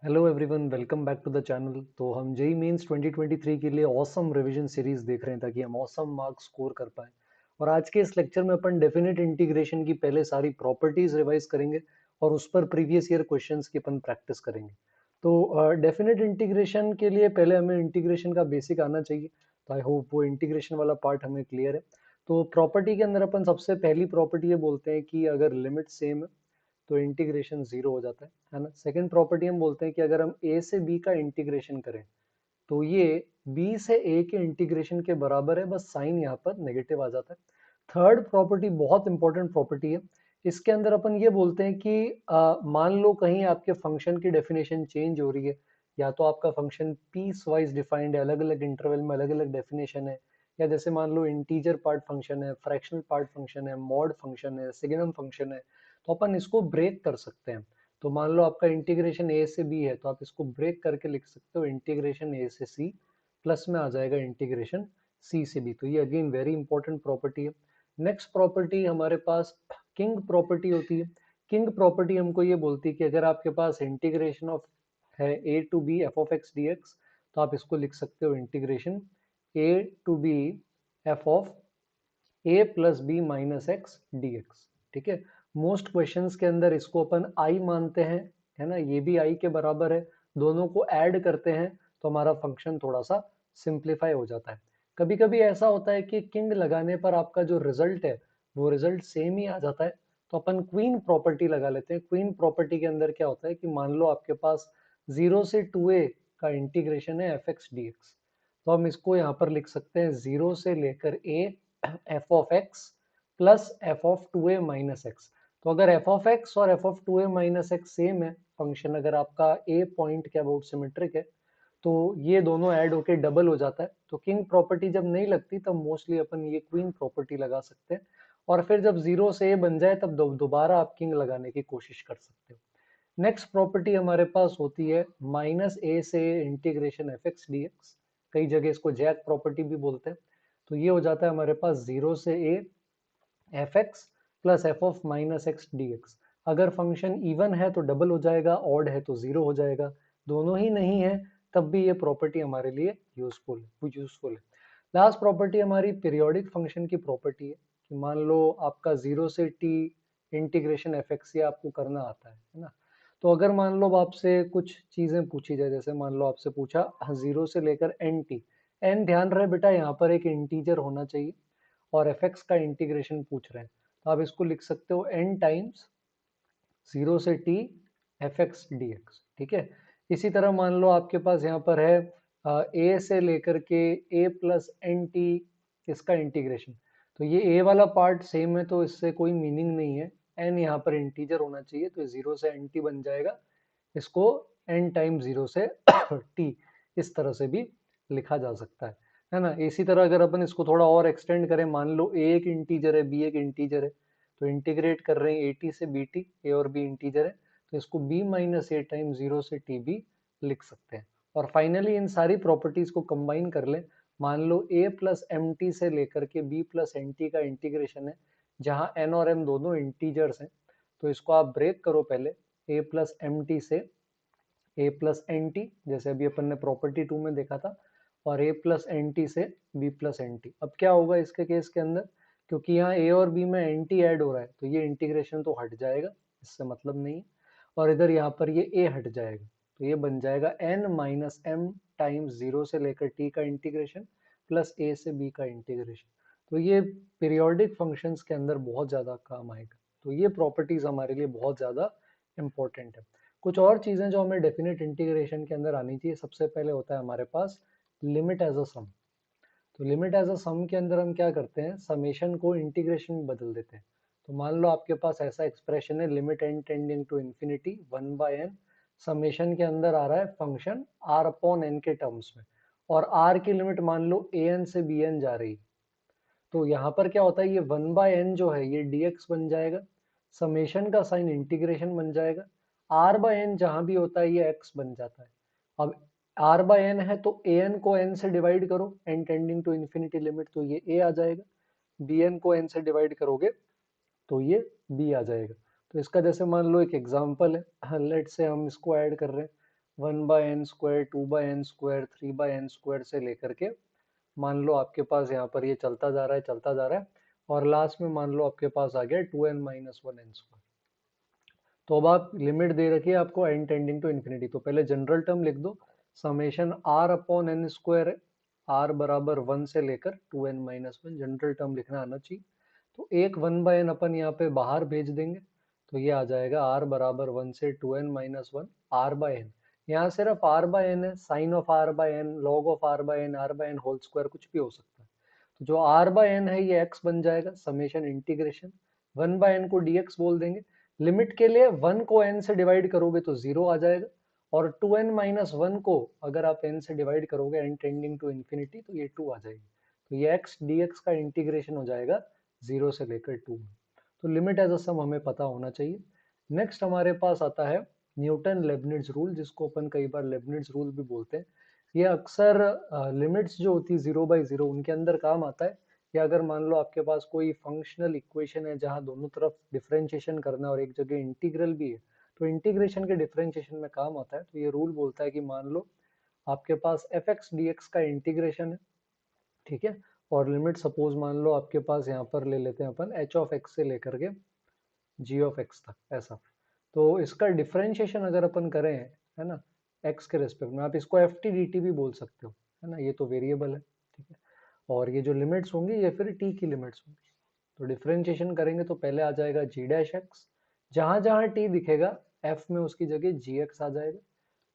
Hello everyone, welcome back to the channel. तो हम JEE mains 2023 के लिए ऑसम रिवीजन सीरीज देख रहे हैं ताकि हम ऑसम मार्क्स स्कोर कर पाएं। और आज के इस लेक्चर में अपन डेफिनेट इंटीग्रेशन की पहले सारी प्रॉपर्टीज रिवाइज करेंगे और उस पर प्रीवियस ईयर क्वेश्चंस की अपन प्रैक्टिस करेंगे। तो डेफिनेट इंटीग्रेशन के लिए पहले हमें इंटीग्रेशन का बेसिक आना चाहिए। तो आई होप वो इंटीग्रेशन वाला पार्ट हमें क्लियर है। तो प्रॉपर्टी के अंदर अपन सबसे पहली प्रॉपर्टी ये बोलते हैं कि अगर लिमिट सेम है तो इंटीग्रेशन जीरो हो जाता है ना। सेकंड प्रॉपर्टी हम बोलते हैं कि अगर हम ए से बी का इंटीग्रेशन करें तो ये बी से ए के इंटीग्रेशन के बराबर है, बस साइन यहाँ पर नेगेटिव आ जाता है। थर्ड प्रॉपर्टी बहुत इंपॉर्टेंट प्रॉपर्टी है। इसके अंदर अपन ये बोलते हैं कि मान लो कहीं आपके फंक्शन की डेफिनेशन चेंज हो रही है, या तो आपका फंक्शन पीस वाइज डिफाइंड है, अलग अलग इंटरवल में अलग अलग डेफिनेशन है, या जैसे मान लो इंटीजर पार्ट फंक्शन है, फ्रैक्शनल पार्ट फंक्शन है, मॉड फंक्शन है, सिग्नम फंक्शन है, तो अपन इसको ब्रेक कर सकते हैं। तो मान लो आपका इंटीग्रेशन ए से बी है तो आप इसको ब्रेक करके लिख सकते हो इंटीग्रेशन ए से सी, प्लस में आ जाएगा इंटीग्रेशन सी से बी। तो ये अगेन वेरी इंपॉर्टेंट प्रॉपर्टी है। नेक्स्ट प्रॉपर्टी हमारे पास किंग प्रॉपर्टी होती है। किंग प्रॉपर्टी हमको ये बोलती है कि अगर आपके पास इंटीग्रेशन ऑफ है a to b f of x d x, तो आप इसको लिख सकते हो integration a to b f of a plus b minus x d x. ठीक है। मोस्ट क्वेश्चंस के अंदर इसको अपन आई मानते हैं, है ना, ये भी आई के बराबर है। दोनों को ऐड करते हैं तो हमारा फंक्शन थोड़ा सा सिंप्लीफाई हो जाता है। कभी कभी ऐसा होता है कि किंग लगाने पर आपका जो रिजल्ट है वो रिजल्ट सेम ही आ जाता है, तो अपन क्वीन प्रॉपर्टी लगा लेते हैं। क्वीन प्रॉपर्टी के अंदर क्या होता है कि मान लो आपके पास 0 से 2a का इंटीग्रेशन है एफ एक्स डी एक्स, तो हम इसको यहाँ पर लिख सकते हैं 0 से लेकर a f of x plus f of two a minus x. तो अगर एफ ऑफ एक्स और f of two a minus x same है फंक्शन, अगर आपका ए पॉइंट के अबाउट सिमेट्रिक है, तो ये दोनों ऐड होके डबल हो जाता है। तो किंग प्रॉपर्टी जब नहीं लगती तब मोस्टली अपन ये क्वीन प्रॉपर्टी लगा सकते हैं, और फिर जब 0 से ए बन जाए तब दोबारा आप किंग लगाने की कोशिश कर सकते हो। नेक्स्ट प्रॉपर्टी हमारे पास होती है माइनस ए से integration F x d x. कई जगह इसको जैक प्रॉपर्टी भी बोलते हैं। तो ये हो जाता है हमारे पास 0 से a F x plus f of minus x d x. अगर फंक्शन इवन है तो डबल हो जाएगा, ऑड है तो जीरो हो जाएगा, दोनों ही नहीं है तब भी ये प्रॉपर्टी हमारे लिए यूजफुल है। लास्ट प्रॉपर्टी हमारी पीरियोडिक फंक्शन की प्रॉपर्टी है कि मान लो आपका 0 से t इंटीग्रेशन एफ एक्स ये आपको करना आता है ना। तो अगर मान लो आपसे कुछ चीजें पूछी जाए, जैसे मान लो आपसे पूछा 0 से लेकर एन, ध्यान रहे बेटा यहाँ पर एक इंटीजर होना चाहिए और एफ एक्स का इंटीग्रेशन पूछ रहे हैं, तो आप इसको लिख सकते हो एन टाइम्स 0 से t F x d x. ठीक है। इसी तरह मान लो आपके पास यहाँ पर है ए से लेकर के ए प्लस एन टी इसका इंटीग्रेशन। तो ये ए वाला पार्ट सेम है तो इससे कोई मीनिंग नहीं है, एन यहाँ पर इंटीजर होना चाहिए, तो 0 से एन टी बन जाएगा। इसको एन टाइम 0 से टी इस तरह से भी लिखा जा सकता है ना। इसी तरह अगर अपन इसको थोड़ा और एक्सटेंड करें, मान लो ए एक इंटीजर है बी एक इंटीजर है, तो इंटीग्रेट कर रहे हैं ए टी से बी टी, ए और बी इंटीजर है, तो इसको बी माइनस ए टाइम 0 से टी भी लिख सकते हैं। और फाइनली इन सारी प्रॉपर्टीज को कंबाइन कर लें, मान लो ए प्लस एम टी से लेकर के बी प्लस एन टी का इंटीग्रेशन है, जहाँ एन और एम दोनों इंटीजर्स हैं। तो इसको आप ब्रेक करो पहले, ए प्लस एम टी से ए प्लस एन टी, जैसे अभी अपन ने प्रॉपर्टी 2 में देखा था, और ए प्लस एन टी से बी प्लस एन टी। अब क्या होगा इसके केस के अंदर, क्योंकि यहाँ ए और बी में एन टी ऐड हो रहा है तो ये इंटीग्रेशन तो हट जाएगा, इससे मतलब नहीं है, और इधर यहाँ पर ये ए हट जाएगा, तो ये बन जाएगा एन माइनस एम टाइम्स 0 से लेकर टी का इंटीग्रेशन प्लस ए से बी का इंटीग्रेशन। तो ये पीरियोडिक फंक्शंस के अंदर बहुत ज़्यादा काम आएगा। तो ये प्रॉपर्टीज हमारे लिए बहुत ज़्यादा इंपॉर्टेंट है। कुछ और चीजें जो हमें डेफिनेट इंटीग्रेशन के अंदर आनी चाहिए, सबसे पहले होता है हमारे पास लिमिट एज अ सम। तो लिमिट एज अ सम के अंदर हम क्या करते हैं, समेशन को इंटीग्रेशन में बदल देते हैं। तो मान लो आपके पास ऐसा एक्सप्रेशन है limit n tending to infinity 1/n, summation के अंदर आ रहा है फंक्शन r अपॉन n के टर्म्स में, और r की लिमिट मान लो an से bn जा रही है। तो यहाँ पर क्या होता है, ये 1/n जो है ये dx बन जाएगा, समेशन का साइन इंटीग्रेशन बन जाएगा, r/n जहां भी होता है ये x बन जाता है। अब r/n है तो an को n से डिवाइड करो, n tending to infinity limit, तो ये a आ जाएगा, bn को n से डिवाइड करोगे तो ये b आ जाएगा। तो इसका जैसे मान लो एक एग्जांपल है, लेट से हम इसको ऐड कर रहे हैं, 1/n², 2/n², 3/n² से लेकर के मान लो आपके पास यहाँ पर ये चलता जा रहा है, चलता जा रहा है, और लास्ट में मान लो आपके पास आ गया 2n-1n²। तो अब आप लिमिट दे रखी है आपको n टेंडिंग टू इन्फिनिटी, तो पहले जनरल टर्म लिख दो, समेशन r/n², r बराबर 1 से लेकर 2n-1, जनरल टर्म लिखना आना चाहिए। तो एक 1/n अपन यहाँ पे बाहर भेज देंगे, तो ये आ जाएगा r बराबर 1 से 2n-1 r/n। यहाँ सिर्फ r/n है, sine of r/n, log of r/n, r/n whole square कुछ भी हो सकता है। तो जो r/n है ये x बन जाएगा, समेशन इंटीग्रेशन 1/n को dx बोल देंगे। लिमिट के लिए 1 को n से डिवाइड करोगे तो 0 आ जाएगा, और 2n-1 को अगर आप n से डिवाइड करोगे n टेंडिंग टू इन्फिनिटी तो ये 2 आ जाएगी। तो ये x dx का इंटीग्रेशन हो जाएगा 0 से लेकर 2 में। तो लिमिट एज अ सम हमें पता होना चाहिए। नेक्स्ट हमारे पास आता है न्यूटन लेबनिट्ज रूल, जिसको अपन कई बार लेबनिट्ज रूल भी बोलते हैं। ये अक्सर लिमिट्स जो होती है 0/0 उनके अंदर काम आता है, या अगर मान लो आपके पास कोई फंक्शनल इक्वेशन है जहाँ दोनों तरफ डिफरेंशिएशन करना है और एक जगह इंटीग्रल भी है, तो इंटीग्रेशन के डिफरेंशिएशन में काम आता है। तो ये रूल बोलता है कि मान लो आपके पास एफ एक्स डी एक्स का इंटीग्रेशन है, ठीक है, और लिमिट सपोज मान लो आपके पास यहाँ पर ले लेते हैं अपन एच ऑफ एक्स से लेकर के जी ऑफ एक्स तक, ऐसा। तो इसका डिफरेंशिएशन अगर अपन करें, है ना, एक्स के रेस्पेक्ट में, आप इसको एफ टी डी टी भी बोल सकते हो, है ना, ये तो वेरिएबल है, ठीक है, और ये जो लिमिट्स होंगी ये फिर टी की लिमिट्स होंगी। तो डिफरेंशिएशन करेंगे तो पहले आ जाएगा जी डैश एक्स, जहां जहां टी दिखेगा एफ में उसकी जगह जी एक्स आ जाएगा,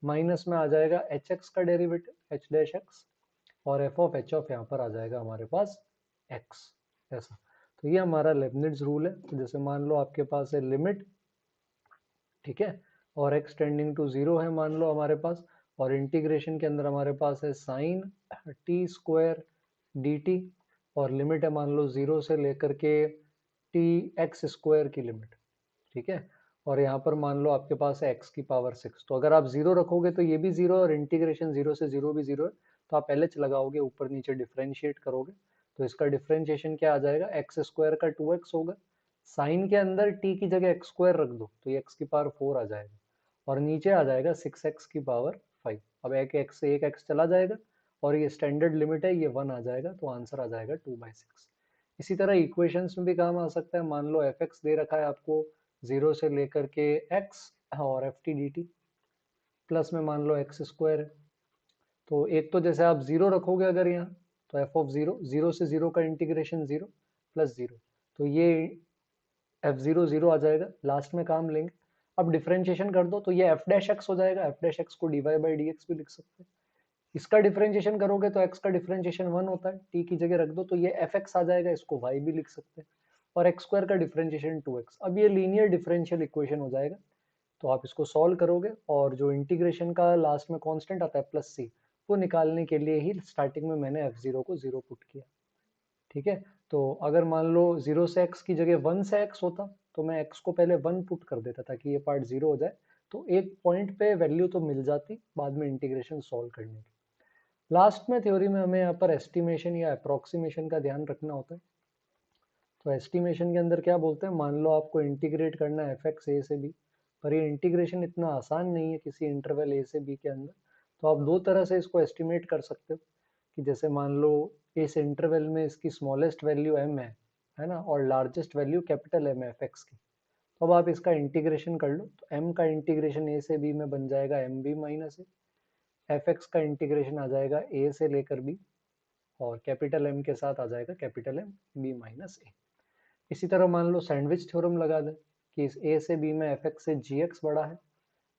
माइनस में आ जाएगा एच एक्स का डेरिवेटिव एच डैश एक्स, और एफ ऑफ एच ऑफ यहाँ पर आ जाएगा हमारे पास एक्स, ऐसा। तो ये हमारा लेबनिट्ज रूल है। तो जैसे मान लो आपके पास है लिमिट, ठीक है, और एक्स टेंडिंग टू 0 है मान लो हमारे पास, और इंटीग्रेशन के अंदर हमारे पास है sine t square d t, और लिमिट है मान लो 0 से लेकर के टी एक्स स्क्वायर की लिमिट, ठीक है, और यहाँ पर मान लो आपके पास है x की पावर 6। तो अगर आप 0 रखोगे तो ये भी 0 और इंटीग्रेशन 0 से 0 भी 0 है, तो आप LH लगाओगे, ऊपर नीचे डिफरेंशिएट करोगे, तो इसका डिफरेंशिएशन क्या आ जाएगा, एक्स स्क्वायर का 2x होगा, साइन के अंदर t की जगह एक्स स्क्वायर रख दो तो ये x की पावर 4 आ जाएगा, और नीचे आ जाएगा 6x की पावर 5। अब एक x से एक x चला जाएगा, और ये स्टैंडर्ड लिमिट है, ये 1 आ जाएगा, तो आंसर आ जाएगा 2/6। इसी तरह इक्वेशंस में भी काम आ सकता है, मान लो एफ एक्स दे रखा है आपको 0 से लेकर के x, और F t d T plus में मान लो एक्स स्क्वायर है। तो एक तो जैसे आप 0 रखोगे अगर यहाँ, तो एफ ऑफ 0, 0 से 0 का इंटीग्रेशन 0 प्लस 0, तो ये f0 0 आ जाएगा, लास्ट में काम लेंगे। अब डिफरेंशिएशन कर दो तो ये एफ डैश एक्स हो जाएगा, एफ डैश एक्स को d y by d x भी लिख सकते हैं। इसका डिफरेंशिएशन करोगे तो x का डिफरेंशिएशन 1 होता है, t की जगह रख दो तो ये fx आ जाएगा, इसको y भी लिख सकते हैं, और x स्क्वायर का डिफरेंशिएशन 2x। अब ये लीनियर डिफरेंशियल इक्वेशन हो जाएगा। तो आप इसको सॉल्व करोगे, और जो इंटीग्रेशन का लास्ट में कांस्टेंट आता है प्लस c, वो निकालने के लिए ही स्टार्टिंग में मैंने f0 को 0 पुट किया, ठीक है। तो अगर मान लो 0 से x की जगह 1 से x होता, तो मैं x को पहले 1 पुट कर देता ताकि ये पार्ट 0 हो जाए, तो एक पॉइंट पे वैल्यू तो मिल जाती बाद में इंटीग्रेशन सॉल्व करने की। लास्ट में थ्योरी में हमें यहाँ पर एस्टिमेशन या अप्रोक्सीमेशन का ध्यान रखना होता है। तो एस्टिमेशन के अंदर क्या बोलते हैं, मान लो आपको इंटीग्रेट करना है एफ एक्स ए से बी, पर ये इंटीग्रेशन इतना आसान नहीं है किसी इंटरवल ए से बी के अंदर। तो आप दो तरह से इसको एस्टिमेट कर सकते हो, कि जैसे मान लो इस इंटरवल में इसकी स्मॉलेस्ट वैल्यू एम है ना, और लार्जेस्ट वैल्यू कैपिटल एम है एफ एक्स की। तो अब आप इसका इंटीग्रेशन कर लो, तो एम का इंटीग्रेशन ए से बी में बन जाएगा एम बी माइनस ए, एफ एक्स का इंटीग्रेशन आ जाएगा ए से लेकर बी, और कैपिटल एम के साथ आ जाएगा कैपिटल एम बी माइनस ए। इसी तरह मान लो सैंडविच थ्योरम लगा दें कि इस ए से बी में एफ एक्स से जी एक्स बड़ा है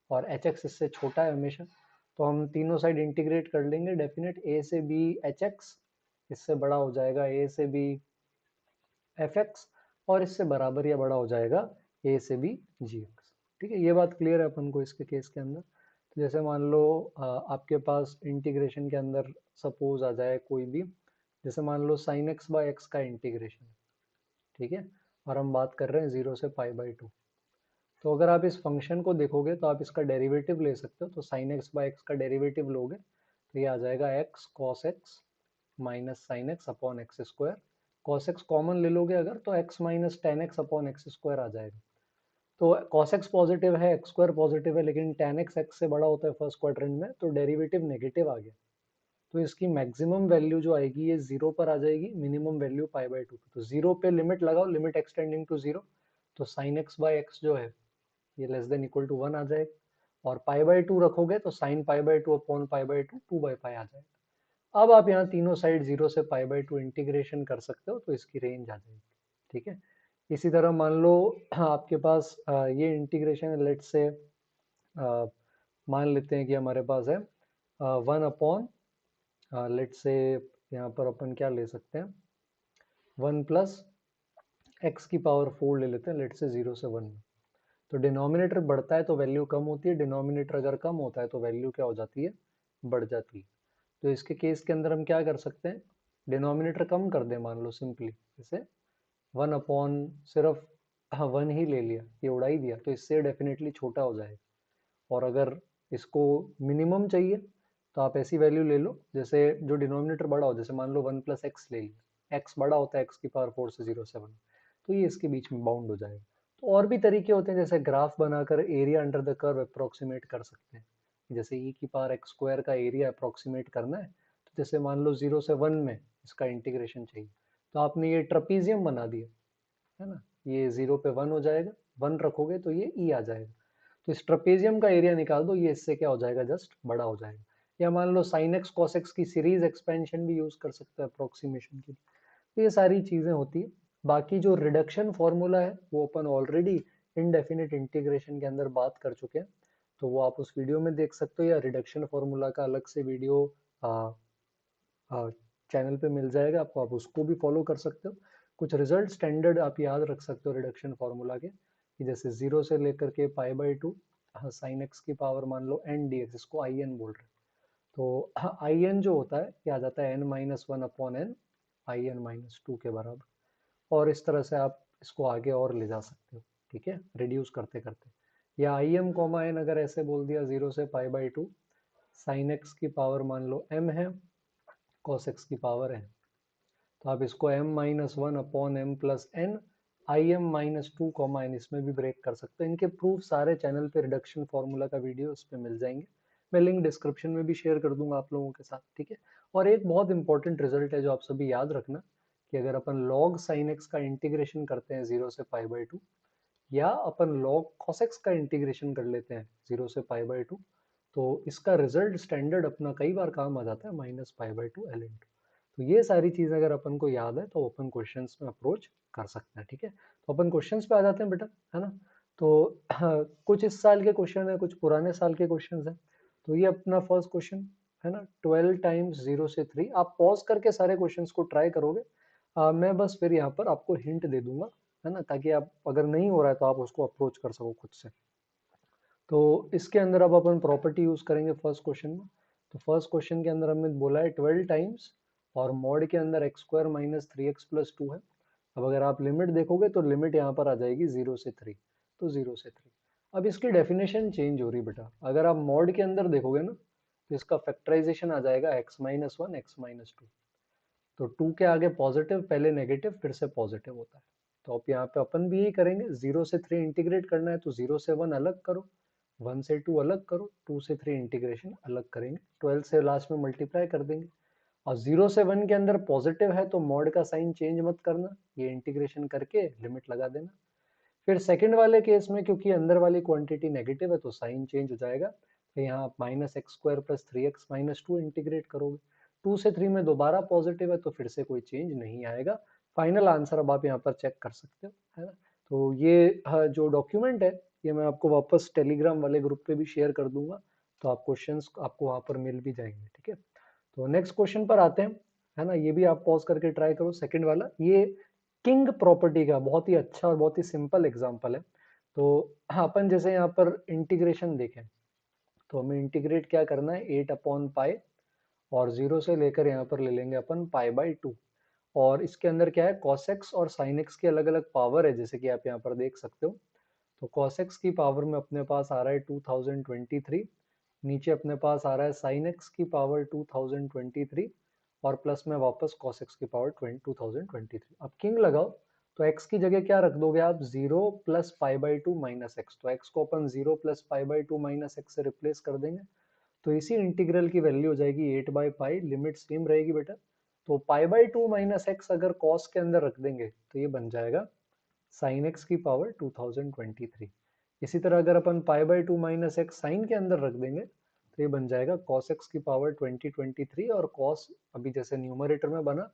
और एच एक्स इससे छोटा है हमेशा, तो हम तीनों साइड इंटीग्रेट कर लेंगे, डेफिनेट ए से बी एच एक्स इससे बड़ा हो जाएगा ए से बी एफ एक्स, और इससे बराबर या बड़ा हो जाएगा ए से बी जी एक्स। ठीक है, ये बात क्लियर है अपन को इसके केस के अंदर। तो जैसे मान लो आपके पास इंटीग्रेशन के अंदर सपोज आ जाए कोई भी, जैसे मान लो साइन एक्स बाई एक्स का इंटीग्रेशन, ठीक है, और हम बात कर रहे हैं 0 से π/2। तो अगर आप इस फंक्शन को देखोगे तो आप इसका डेरिवेटिव ले सकते हो, तो साइन एक्स बाई एक्स का डेरिवेटिव लोगे तो ये आ जाएगा x cos x minus sine x upon x square. Cos x common ले लोगे अगर, तो x minus tan x upon x square आ जाएगा। तो cos x पॉजिटिव है, एक्स स्क्वायर पॉजिटिव है, लेकिन tan x x से बड़ा होता है फर्स्ट क्वाड्रेंट में, तो डेरिवेटिव नेगेटिव आ गया। तो इसकी मैक्सिमम वैल्यू जो आएगी ये 0 पर आ जाएगी, मिनिमम वैल्यू पाई बाई 2। तो 0 पे लिमिट लगाओ, लिमिट एक्सटेंडिंग टू 0, तो साइन एक्स बाई एक्स जो है ये लेस देन इक्वल टू 1 आ जाएगा। और पाई बाई 2 रखोगे तो sine pi by 2 upon pi by 2 2 by pi आ जाएगा। अब आप यहाँ तीनों साइड 0 से पाई बाई 2 इंटीग्रेशन कर सकते हो, तो इसकी रेंज आ जाएगी। ठीक है, इसी तरह मान लो आपके पास ये इंटीग्रेशन है, लेट से मान लेते हैं कि हमारे पास है 1 अपॉन लेट से यहाँ पर अपन क्या ले सकते हैं 1 प्लस एक्स की पावर 4 ले लेते हैं, लेट से 0 से 1 में। तो डिनोमिनेटर बढ़ता है तो वैल्यू कम होती है, डिनोमिनेटर अगर कम होता है तो वैल्यू क्या हो जाती है, बढ़ जाती है। तो इसके केस के अंदर हम क्या कर सकते हैं, डिनोमिनेटर कम कर दें, मान लो सिंपली जैसे 1 अपॉन सिर्फ 1 ही ले लिया, ये उड़ा ही दिया, तो इससे डेफिनेटली छोटा हो जाएगा। और अगर इसको मिनिमम चाहिए तो आप ऐसी वैल्यू ले लो जैसे जो डिनोमिनेटर बड़ा हो, जैसे मान लो 1 प्लस एक्स ले लिया, एक्स बड़ा होता है एक्स की पावर 4 से 0 से 1, तो ये इसके बीच में बाउंड हो जाएगा। तो और भी तरीके होते हैं, जैसे ग्राफ बनाकर area under the curve approximate कर सकते हैं। जैसे ई की पावर एक्स स्क्वायर का एरिया अप्रोक्सीमेट करना है, तो जैसे मान लो 0 से 1 में इसका इंटीग्रेशन चाहिए, तो आपने ये ट्रपीजियम बना दिया, है ना, ये 0 पे 1 हो जाएगा, 1 रखोगे तो ये ई आ जाएगा। तो इस ट्रपेजियम का एरिया निकाल दो, ये इससे क्या हो जाएगा, जस्ट बड़ा हो जाएगा। या मान लो साइन एक्स कॉस एक्स की सीरीज एक्सपेंशन भी यूज कर सकते हैं अप्रोक्सीमेशन के लिए। तो ये सारी चीजें होती है। बाकी जो रिडक्शन फॉर्मूला है वो अपन ऑलरेडी इनडेफिनिट इंटीग्रेशन के अंदर बात कर चुके हैं, तो वो आप उस वीडियो में देख सकते हो, या रिडक्शन फॉर्मूला का अलग से वीडियो चैनल पे मिल जाएगा आपको, आप उसको भी फॉलो कर सकते हो। कुछ रिजल्ट स्टैंडर्ड आप याद रख सकते हो रिडक्शन फॉर्मूला के, कि जैसे 0 से लेकर के पाई बाई 2 साइन एक्स की पावर मान लो एन डी एक्स, इसको आई एन बोल रहे हैं। तो आई एन जो होता है ये आ जाता है n-1 upon n I n minus 2 के बराबर। और इस तरह से आप इसको आगे और ले जा सकते हो, ठीक है, रिड्यूस करते करते। या आई एम कॉमा एन अगर ऐसे बोल दिया 0 से पाई बाई 2 साइन एक्स की पावर मान लो m है, कॉस एक्स की पावर है, तो आप इसको m-1 upon m plus n I m minus 2 comma n इसमें भी ब्रेक कर सकते हैं। इनके प्रूफ सारे चैनल पे रिडक्शन फॉर्मूला का वीडियो उस पर मिल जाएंगे, मैं लिंक डिस्क्रिप्शन में भी शेयर कर दूंगा आप लोगों के साथ, ठीक है। और एक बहुत इंपॉर्टेंट रिजल्ट है जो आप सभी याद रखना, कि अगर अपन log sin x का इंटीग्रेशन करते हैं 0 से पाई बाई 2, या अपन log cos x का इंटीग्रेशन कर लेते हैं 0 से पाई बाई 2, तो इसका रिजल्ट स्टैंडर्ड अपना कई बार काम आ जाता है minus pi by 2 L into. तो ये सारी चीजें अगर अपन को याद है तो अपन क्वेश्चंस में अप्रोच कर सकते हैं, ठीक है। तो अपन क्वेश्चंस पे आ जाते हैं बेटा, है ना। तो कुछ इस साल के क्वेश्चन है, कुछ पुराने साल के क्वेश्चन है। तो ये अपना फर्स्ट क्वेश्चन है ना, 12 टाइम्स 0 से 3। आप पॉज करके सारे क्वेश्चंस को ट्राई करोगे, मैं बस फिर यहाँ पर आपको हिंट दे दूंगा, है ना, ताकि आप अगर नहीं हो रहा है तो आप उसको अप्रोच कर सको खुद से। तो इसके अंदर अब अपन प्रॉपर्टी यूज करेंगे फर्स्ट क्वेश्चन में। तो फर्स्ट क्वेश्चन के अंदर हमें बोला है 12 टाइम्स, और मॉड के अंदर x square minus 3x plus 2 है। अब अगर आप लिमिट देखोगे तो लिमिट यहाँ पर आ जाएगी 0 से 3, तो 0 से 3। अब इसकी डेफिनेशन चेंज हो रही बेटा, अगर आप मॉड के अंदर देखोगे ना तो इसका फैक्टराइजेशन आ जाएगा x-1 x-2। तो 2 के आगे पॉजिटिव, पहले नेगेटिव, फिर से पॉजिटिव होता है। तो अब यहाँ पे अपन भी यही करेंगे, 0 से 3 इंटीग्रेट करना है तो 0 से 1 अलग करो, 1 से 2 अलग करो, 2 से 3 इंटीग्रेशन अलग करेंगे, 12 से लास्ट में मल्टीप्लाई कर देंगे। और 0 से 1 के अंदर पॉजिटिव है तो मॉड का साइन चेंज मत करना, ये इंटीग्रेशन करके लिमिट लगा देना। फिर सेकंड वाले केस में क्योंकि अंदर वाली क्वांटिटी नेगेटिव है तो साइन चेंज हो जाएगा, तो यहाँ आप minus x square plus 3x minus 2 integrate करोगे। 2 से 3 में दोबारा पॉजिटिव है तो फिर से कोई चेंज नहीं आएगा। फाइनल आंसर अब आप यहाँ पर चेक कर सकते हो, है ना। तो ये जो डॉक्यूमेंट है ये मैं आपको वापस टेलीग्राम वाले ग्रुप पे भी शेयर कर दूंगा, तो आप क्वेश्चंस आपको वहाँ पर मिल भी जाएंगे, ठीक है। तो नेक्स्ट क्वेश्चन पर आते हैं, है ना, ये भी आप पॉज करके ट्राई करो, सेकंड वाला। ये किंग प्रॉपर्टी का बहुत ही अच्छा और बहुत ही सिंपल एग्जांपल है। तो अपन जैसे यहाँ पर इंटीग्रेशन देखें, तो हमें इंटीग्रेट क्या करना है, 8 अपॉन पाई, और 0 से लेकर यहाँ पर ले लेंगे अपन पाई बाई 2। और इसके अंदर क्या है, cos x और sin x की अलग अलग पावर है, जैसे कि आप यहाँ पर देख सकते हो। तो cos x की पावर में अपने पास आ रहा है 2023, नीचे अपने पास आ रहा है sin x की पावर 2023, और प्लस में वापस cos x की पावर 2023। अब किंग लगाओ तो x की जगह क्या रख दोगे आप, 0 plus pi by two minus x. तो x को अपन 0 plus pi by two minus x से रिप्लेस कर देंगे। तो इसी इंटीग्रल की वैल्यू हो जाएगी 8 बाई पाई, लिमिट सेम रहेगी बेटा। तो पाई बाई टू माइनस एक्स अगर कॉस के अंदर रख देंगे तो ये बन जाएगा साइन एक्स की पावर 2023। इसी तरह अगर अपन pi by two minus x sine के अंदर रख देंगे तो ये बन जाएगा कॉस एक्स की पावर 2023, और कॉस अभी जैसे न्यूमरेटर में बना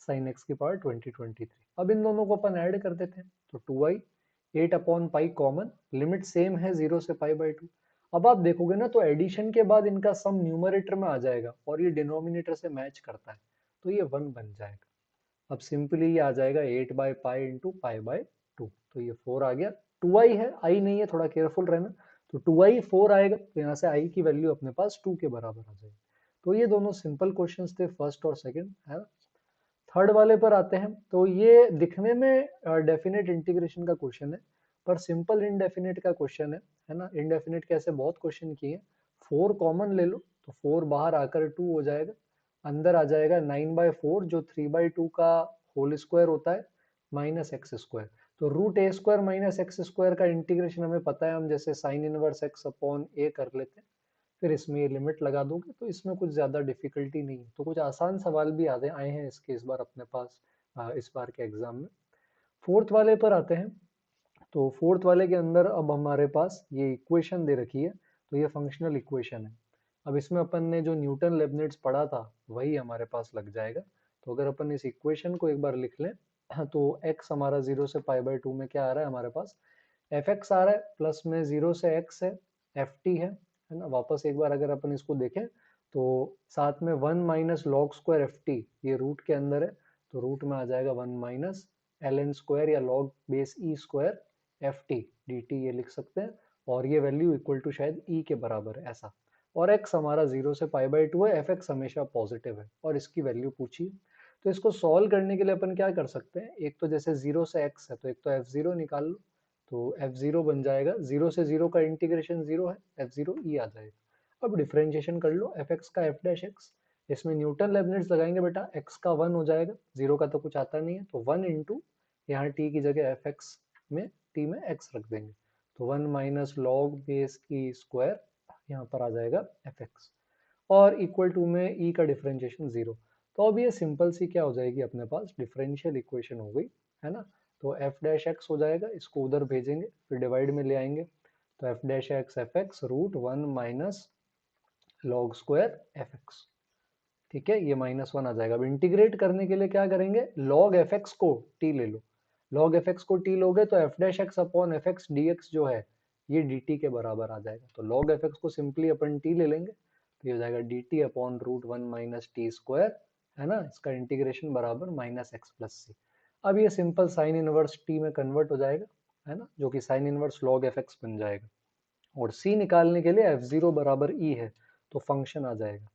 साइन एक्स की पावर 2023। अब इन दोनों को अपन ऐड कर देते हैं, तो 2i 8 upon pi common, limit same है 0 से पाई बाई टू। अब आप देखोगे ना तो एडिशन के बाद इनका सम न्यूमरेटर में आ जाएगा और ये डिनोमिनेटर से मैच करता है, तो ये 1 बन जाएगा। अब सिंपली ये आ जाएगा 8 by pi into pi by to, तो ये 4 आ गया। 2i है, आई नहीं है, थोड़ा केयरफुल रहना। तो 2i 4 आएगा, तो यहाँ से आई की वैल्यू अपने पास 2 के बराबर आ जाएगी। तो ये दोनों सिंपल क्वेश्चंस थे, फर्स्ट और सेकंड, है ना। थर्ड वाले पर आते हैं, तो ये दिखने में डेफिनेट इंटीग्रेशन का क्वेश्चन है, पर सिंपल इनडेफिनेट का क्वेश्चन है ना। इनडेफिनेट के ऐसे बहुत क्वेश्चन किए हैं। 4 कॉमन ले लो, तो 4 बाहर आकर 2 हो जाएगा, अंदर आ जाएगा 9/4 जो 3/2 का होल स्क्वायर होता है, माइनस एक्स स्क्वायर। तो रूट ए स्क्वायर माइनस एक्स स्क्वायर का इंटीग्रेशन हमें पता है, हम जैसे साइन इनवर्स एक्स अपॉन ए कर लेते हैं, फिर इसमें ये लिमिट लगा दोगे, तो इसमें कुछ ज़्यादा डिफिकल्टी नहीं है। तो कुछ आसान सवाल भी आते आए हैं इसके इस बार अपने पास, इस बार के एग्जाम में। फोर्थ वाले पर आते हैं, तो फोर्थ वाले के अंदर अब हमारे पास ये इक्वेशन दे रखी है, तो ये फंक्शनल इक्वेशन है। अब इसमें अपन ने जो न्यूटन लेबनिट्स पढ़ा था वही हमारे पास लग जाएगा। तो अगर अपन इस इक्वेशन को एक बार लिख लें, तो x हमारा 0 से पाई बाई टू में क्या आ रहा है हमारे पास, एफ एक्स आ रहा है, प्लस में 0 से x है, एफ टी है ना। वापस एक बार अगर अपन इसको देखें तो साथ में 1 minus log square f t, ये रूट के अंदर है, तो रूट में आ जाएगा 1 माइनस एल एन स्क्वायर या log base e square f t d t, ये लिख सकते हैं। और ये वैल्यू इक्वल टू शायद ई के बराबर है ऐसा। और x हमारा 0 से पाई बाई टू है, एफ एक्स हमेशा पॉजिटिव है और इसकी वैल्यू पूछी। तो इसको सॉल्व करने के लिए अपन क्या कर सकते हैं, एक तो जैसे 0 से x है तो एक तो f0 निकाल लो, तो f0 बन जाएगा, 0 से 0 का इंटीग्रेशन 0 है, f0 ई आ जाएगा। अब डिफरेंशिएशन कर लो एफ एक्स का एफ डैश एक्स, इसमें न्यूटन लेबनिट्स लगाएंगे बेटा, x का 1 हो जाएगा, 0 का तो कुछ आता नहीं है, तो 1 इंटू यहाँ t की जगह एफ एक्स में t में x रख देंगे, तो 1 minus log base e square यहाँ पर आ जाएगा एफ एक्स, और इक्वल टू में e का डिफरेंशिएशन 0। तो अब ये सिंपल सी क्या हो जाएगी अपने पास, डिफरेंशियल इक्वेशन हो गई, है ना। तो एफ डैश एक्स हो जाएगा, इसको उधर भेजेंगे फिर डिवाइड में ले आएंगे, तो f dash x f x root 1 minus log square f x, ठीक है, ये -1 आ जाएगा। अब इंटीग्रेट करने के लिए क्या करेंगे, लॉग एफ एक्स को t ले लो, लॉग एफ एक्स को t लोगे तो f dash x upon f x d x जो है ये dt के बराबर आ जाएगा। तो लॉग एफ एक्स को सिंपली अपन t ले लेंगे, तो ये हो जाएगा dt upon root 1 minus t square, है ना, इसका इंटीग्रेशन बराबर माइनस एक्स प्लस सी। अब ये सिंपल साइन इनवर्स t में कन्वर्ट हो जाएगा, है ना, जो कि sine inverse log f x बन जाएगा। और c निकालने के लिए f0 बराबर e है, तो फंक्शन आ जाएगा।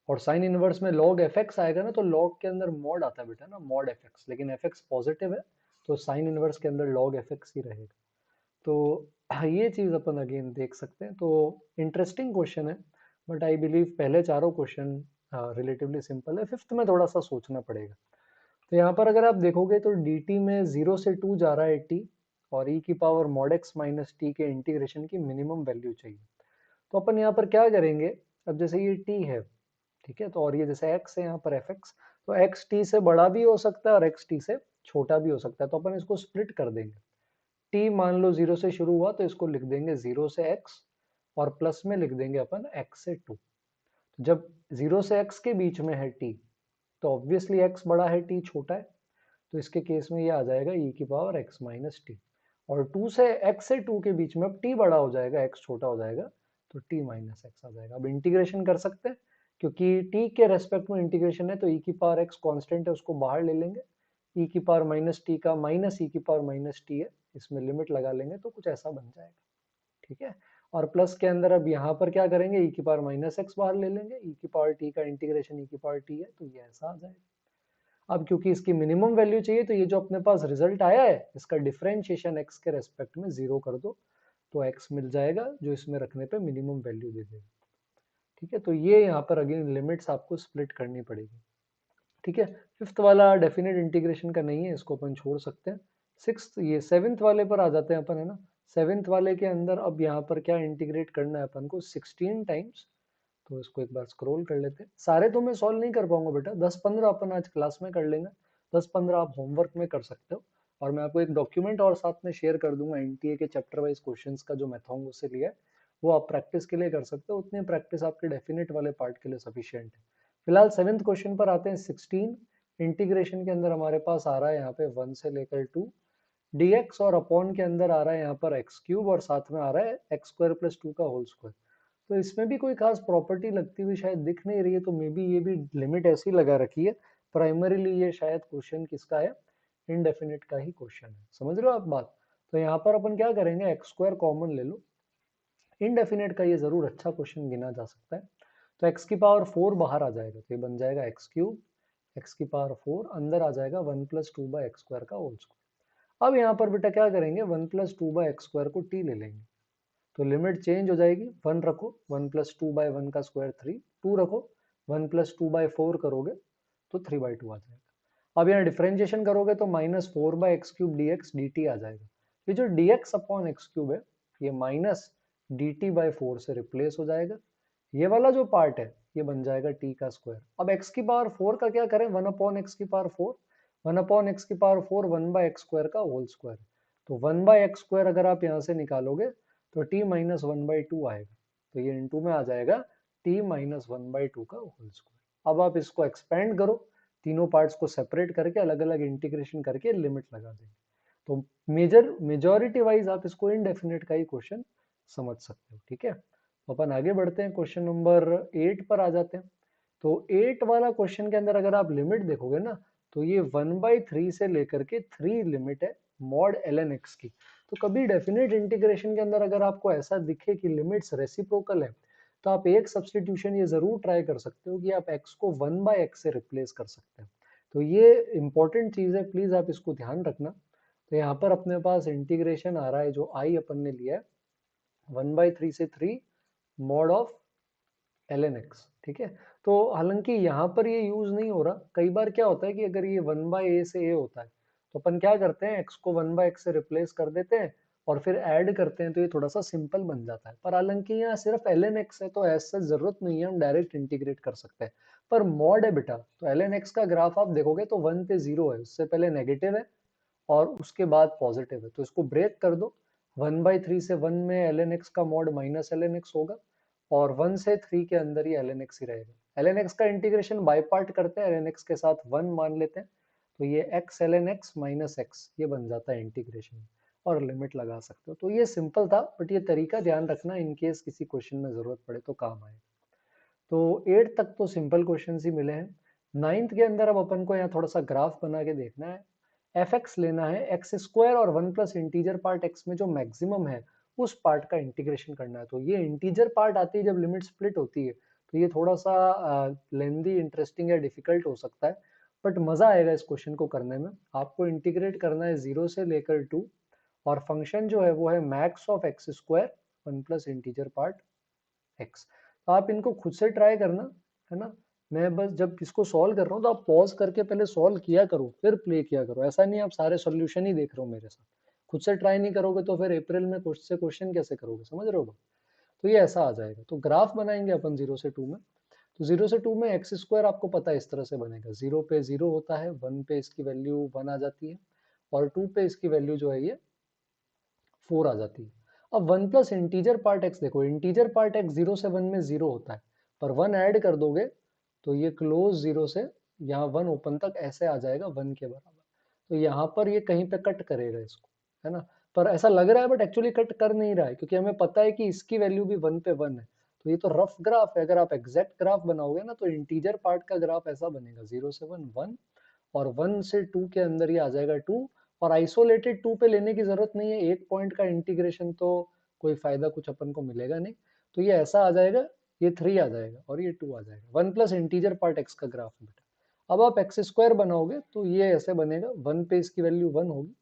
और साइन इनवर्स में log fx आएगा ना, तो log के अंदर मॉड आता है बेटा ना, मॉड fx, लेकिन fx पॉजिटिव है तो साइन इनवर्स के अंदर log fx ही रहेगा। तो ये चीज अपन अगेन देख सकते हैं। तो इंटरेस्टिंग क्वेश्चन है, बट आई बिलीव पहले चारों क्वेश्चन रिलेटिवली सिंपल है, फिफ्थ में थोड़ा सा सोचना पड़ेगा। तो यहाँ पर अगर आप देखोगे तो dt में 0 से 2 जा रहा है t, और e की power mod x minus T के इंटीग्रेशन की मिनिमम वैल्यू चाहिए। तो अपन यहाँ पर क्या करेंगे, अब जैसे ये t है, ठीक है, तो और ये जैसे x है यहाँ पर fx, तो x t से बड़ा भी हो सकता है और x t से छोटा भी हो सकता है, तो अपन इसको स्प्लिट कर देंगे। t मान लो 0 से शुरू हुआ तो इसको लिख देंगे 0 से x, और प्लस में लिख देंगे अपन x से 2। जब 0 से x के बीच में है t, तो ऑब्वियसली x बड़ा है t छोटा है, तो इसके केस में ये आ जाएगा e की पावर x माइनस टी। और 2 से x से 2 के बीच में अब t बड़ा हो जाएगा, x छोटा हो जाएगा, तो t माइनस एक्स आ जाएगा। अब इंटीग्रेशन कर सकते हैं, क्योंकि t के रेस्पेक्ट में इंटीग्रेशन है, तो e की पावर x कांस्टेंट है, उसको बाहर ले लेंगे, e की पावर माइनस टी का माइनस e की पावर माइनस टी है, इसमें लिमिट लगा लेंगे तो कुछ ऐसा बन जाएगा, ठीक है। और प्लस के अंदर अब यहाँ पर क्या करेंगे, e की पावर माइनस एक्स बाहर ले लेंगे, e की पावर t का इंटीग्रेशन e की पावर t है, तो ये ऐसा आ जाएगा। अब क्योंकि इसकी मिनिमम वैल्यू चाहिए, तो ये जो अपने पास रिजल्ट आया है इसका डिफरेंशिएशन x के रेस्पेक्ट में 0 कर दो, तो x मिल जाएगा जो इसमें रखने पे मिनिमम वैल्यू दे देगा, ठीक है। तो ये यहाँ पर अगेन लिमिट्स आपको स्प्लिट करनी पड़ेगी, ठीक है। फिफ्थ वाला डेफिनेट इंटीग्रेशन का नहीं है, इसको अपन छोड़ सकते हैं, सिक्स्थ ये सेवेंथ वाले पर आ जाते हैं अपन, है ना। सेवेंथ वाले के अंदर अब यहाँ पर क्या इंटीग्रेट करना है अपन को, 16 टाइम्स। तो इसको एक बार स्क्रॉल कर लेते हैं। सारे तो मैं सॉल्व नहीं कर पाऊंगा बेटा, 10-15 अपन आज क्लास में कर लेंगे, 10-15 आप होमवर्क में कर सकते हो। और मैं आपको एक डॉक्यूमेंट और साथ में शेयर कर दूंगा एनटीए के चैप्टर वाइज क्वेश्चंस का, जो मैथोंगो से लिया है, वो आप प्रैक्टिस के लिए कर सकते हो। उतनी प्रैक्टिस आपके डेफिनेट वाले पार्ट के लिए सफिशियंट है। फिलहाल सेवेंथ क्वेश्चन पर आते हैं। 16 इंटीग्रेशन के अंदर हमारे पास आ रहा है यहाँ पे 1 से लेकर 2 dx, और अपॉन के अंदर आ रहा है यहाँ पर एक्स क्यूब, और साथ में आ रहा है एक्स स्क्वायर प्लस 2 का होल स्क्वायर। तो इसमें भी कोई खास प्रॉपर्टी लगती हुई शायद दिख नहीं रही है, तो मे बी ये भी लिमिट ऐसी लगा रखी है। प्राइमरीली ये शायद क्वेश्चन किसका है, इनडेफिनिट का ही क्वेश्चन है। समझ रहे हो आप बात। तो यहाँ पर अपन क्या करेंगे, एक्स स्क्वायर कॉमन ले लो। इनडेफिनिट का ये जरूर अच्छा क्वेश्चन गिना जा सकता है। तो एक्स की पावर 4 बाहर आ जाएगा, तो ये बन जाएगा एक्स क्यूब, एक्स की पावर 4 अंदर आ जाएगा 1 प्लस 2 बाई एक्स स्क्वायर का होल स्क्वायर। अब यहाँ पर बेटा क्या करेंगे, 1 प्लस 2 बाई एक्स स्क्वायर को टी ले लेंगे, तो लिमिट चेंज हो जाएगी। 1 रखो, 1 प्लस 2 बाई 1 का स्क्वायर 3, 2 रखो, 1 प्लस 2 बाई 4 करोगे तो 3 बाई 2 आ जाएगा। अब यहाँ डिफरेंशिएशन करोगे तो minus 4 by x cube d x d t आ जाएगा। ये जो d x upon x cube है, ये माइनस डी टी बाई 4 से रिप्लेस हो जाएगा। ये वाला जो पार्ट है ये बन जाएगा टी का स्क्वायर। अब एक्स की पावर 4 का क्या करें, 1 अपॉन एक्स की पावर 4, 1 अपॉन एक्स की पावर 4 1 बाई एक्स स्क्वायर का होल स्क्वायर। तो 1 बाई एक्स स्क्वायर अगर आप यहाँ से निकालोगे तो t माइनस 1/2 आएगा, तो ये इनटू में आ जाएगा t माइनस 1/2 का होल स्क्वायर। अब आप इसको एक्सपेंड करो, तीनों पार्ट्स को सेपरेट करके अलग अलग इंटीग्रेशन करके लिमिट लगा देंगे, तो मेजॉरिटी वाइज आप इसको इनडेफिनेट का ही क्वेश्चन समझ सकते हो। ठीक है, तो अपन आगे बढ़ते हैं, क्वेश्चन नंबर 8 पर आ जाते हैं। तो 8 वाला क्वेश्चन के अंदर अगर आप लिमिट देखोगे ना, तो ये 1/3 से लेकर के 3 लिमिट है मॉड ln x की। तो कभी डेफिनेट इंटीग्रेशन के अंदर अगर आपको ऐसा दिखे कि लिमिट्स रेसिप्रोकल है, तो आप एक सब्सटीट्यूशन ये जरूर ट्राई कर सकते हो कि आप x को 1/x से रिप्लेस कर सकते हैं। तो ये इंपॉर्टेंट चीज है, प्लीज आप इसको ध्यान रखना। तो यहाँ पर अपने पास इंटीग्रेशन आ रहा है, जो i अपन ने लिया है 1/3 से 3 मॉड ऑफ ln x। ठीक है, तो हालांकि यहाँ पर ये यूज नहीं हो रहा। कई बार क्या होता है कि अगर ये 1/a से a होता है, तो अपन क्या करते हैं, x को 1/x से रिप्लेस कर देते हैं और फिर ऐड करते हैं, तो ये थोड़ा सा सिंपल बन जाता है। पर हालांकि यहाँ सिर्फ ln x है, तो ऐसा जरूरत नहीं है, हम डायरेक्ट इंटीग्रेट कर सकते हैं। पर मॉड है बेटा, तो ln x का ग्राफ आप देखोगे तो 1 पे 0 है, उससे पहले नेगेटिव है और उसके बाद पॉजिटिव है, तो इसको ब्रेक कर दो। 1/3 से 1 में ln x का मॉड माइनस ln x होगा, और 1 से 3 के अंदर ही ln x ही रहेगा। ln x का इंटीग्रेशन बाय पार्ट करते हैं, ln x के साथ 1 मान लेते हैं, तो ये x ln x minus x ये बन जाता है इंटीग्रेशन, और लिमिट लगा सकते हो। तो ये सिंपल था, बट ये तरीका ध्यान रखना, इन केस किसी क्वेश्चन में जरूरत पड़े तो काम आए। तो 8 तक तो सिंपल क्वेश्चन ही मिले हैं। 9th के अंदर अब अपन को यहाँ थोड़ा सा ग्राफ बना के देखना है। एफ एक्स लेना है, एक्स स्क्वायर और 1 प्लस इंटीजर पार्ट एक्स में जो मैक्सिमम है उस पार्ट का इंटीग्रेशन करना है। तो ये इंटीजर पार्ट आती है जब लिमिट स्प्लिट होती है, तो ये थोड़ा सा लेंदी, इंटरेस्टिंग या डिफिकल्ट हो सकता है, बट मजा आएगा इस क्वेश्चन को करने में। आपको इंटीग्रेट करना है 0 से लेकर 2, और फंक्शन जो है वो है max of x square 1 plus integer part x. तो आप इनको खुद से ट्राई करना, है ना। मैं बस जब इसको सॉल्व कर रहा हूँ तो आप पॉज करके पहले सॉल्व किया करो, फिर प्ले किया करो। ऐसा नहीं आप सारे सॉल्यूशन ही देख रहे हो मेरे साथ, खुद से ट्राई नहीं करोगे तो फिर अप्रैल में कुछ से क्वेश्चन कैसे करोगे, समझ रहे हो। तो ये ऐसा आ जाएगा। तो ग्राफ बनाएंगे अपन 0 से 2 में। तो 0 से 2 में एक्स स्क्वायर आपको पता है इस तरह से बनेगा, 0 पे 0 होता है, 1 पे इसकी वैल्यू 1 आ जाती है, और 2 पे इसकी वैल्यू जो है ये 4 आ जाती है। अब 1 प्लस इंटीजर पार्ट एक्स देखो, इंटीजर पार्ट एक्स 0 से 1 में 0 होता है, पर 1 ऐड कर दोगे तो ये क्लोज 0 से यहाँ 1 ओपन तक ऐसे आ जाएगा 1 के बराबर। तो यहाँ पर ये कहीं पे कट करेगा इसको, है ना। पर ऐसा लग रहा है बट एक्चुअली कट कर नहीं रहा है, क्योंकि हमें पता है कि इसकी वैल्यू भी 1 पे 1 है। तो ये तो रफ ग्राफ है, अगर आप एग्जैक्ट ग्राफ बनाओगे ना तो इंटीजर पार्ट का ग्राफ ऐसा बनेगा, 0 से 1 1, और 1 से 2 के अंदर ही आ जाएगा 2, और आइसोलेटेड 2 पे लेने की जरूरत नहीं है, एक पॉइंट का इंटीग्रेशन तो कोई फायदा कुछ अपन को मिलेगा नहीं। तो ये ऐसा आ जाएगा, ये 3 आ जाएगा और ये 2 आ जाएगा, 1 प्लस इंटीजर पार्ट एक्स का ग्राफ बेटा। अब आप एक्स स्क्वायर बनाओगे तो ये ऐसे बनेगा, 1 पे इसकी वैल्यू 1 होगी,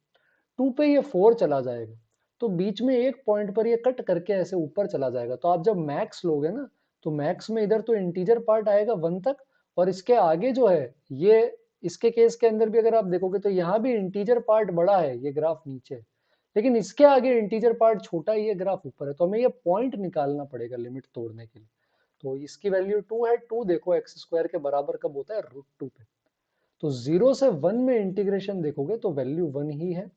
2 पे ये 4 चला जाएगा, तो बीच में एक पॉइंट पर ये कट करके ऐसे ऊपर चला जाएगा। तो आप जब मैक्स लोगे ना, तो मैक्स में इधर तो इंटीजर पार्ट आएगा 1 तक, और इसके आगे जो है ये इसके केस के अंदर भी अगर आप देखोगे तो यहाँ भी इंटीजर पार्ट बड़ा है, ये ग्राफ नीचे है, लेकिन इसके आगे इंटीजर पार्ट छोटा है, ये ग्राफ ऊपर है। तो हमें ये पॉइंट निकालना पड़ेगा लिमिट तोड़ने के लिए। तो इसकी वैल्यू 2 है। 2 देखो एक्स स्क्वायर के बराबर कब होता है, √2 पे। तो 0 से 1 में इंटीग्रेशन देखोगे तो वैल्यू 1 ही है।